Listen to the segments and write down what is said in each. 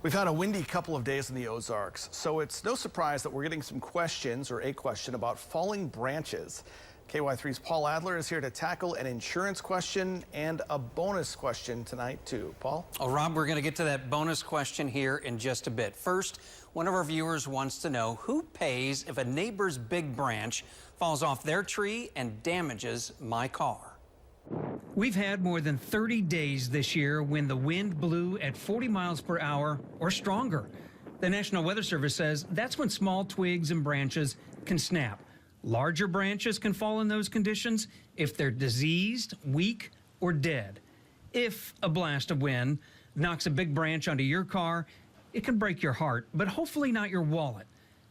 We've had a windy couple of days in the Ozarks, so it's no surprise that we're getting some questions or a question about falling branches. KY3's Paul Adler is here to tackle an insurance question and a bonus question tonight, too. Paul? Oh, Rob, we're going to get to that bonus question here in just a bit. First, one of our viewers wants to know who pays if a neighbor's big branch falls off their tree and damages my car. We've had more than 30 days this year when the wind blew at 40 miles per hour or stronger. The National Weather Service says that's when small twigs and branches can snap. Larger branches can fall in those conditions if they're diseased, weak, or dead. If a blast of wind knocks a big branch onto your car, it can break your heart, but hopefully not your wallet.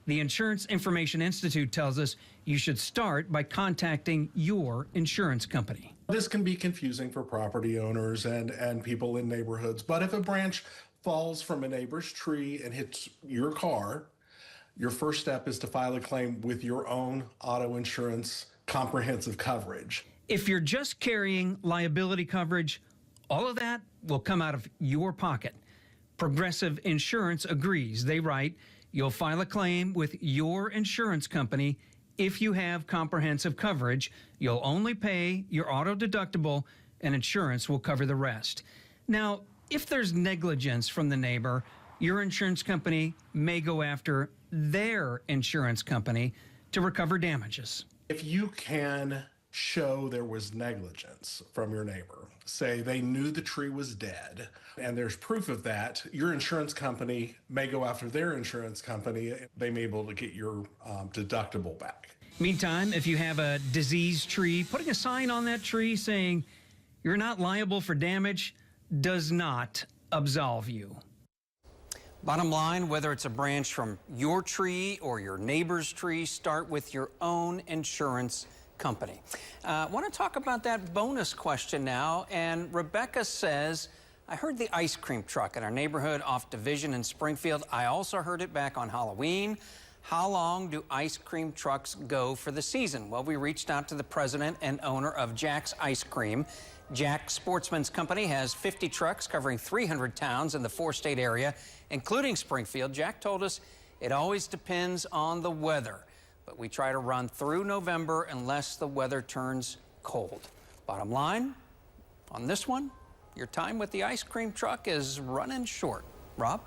The Insurance Information Institute tells us you should start by contacting your insurance company. This can be confusing for property owners and people in neighborhoods, but if a branch falls from a neighbor's tree and hits your car, your first step is to file a claim with your own auto insurance comprehensive coverage. If you're just carrying liability coverage, all of that will come out of your pocket. Progressive Insurance agrees. They write, you'll file a claim with your insurance company. If you have comprehensive coverage, you'll only pay your auto deductible and insurance will cover the rest. Now, if there's negligence from the neighbor, your insurance company may go after their insurance company to recover damages. If you can show there was negligence from your neighbor, say they knew the tree was dead, and there's proof of that, your insurance company may go after their insurance company. They may be able to get your deductible back. Meantime, if you have a diseased tree, putting a sign on that tree saying you're not liable for damage does not absolve you. Bottom line, whether it's a branch from your tree or your neighbor's tree, start with your own insurance company. I want to talk about that bonus question now, and Rebecca says, I heard the ice cream truck in our neighborhood off Division in Springfield. I also heard it back on Halloween. How long do ice cream trucks go for the season? Well, we reached out to the president and owner of Jack's Ice Cream. Jack Sportsman's Company has 50 trucks covering 300 towns in the four-state area, including Springfield. Jack told us it always depends on the weather, but we try to run through November unless the weather turns cold. Bottom line, on this one, your time with the ice cream truck is running short. Rob?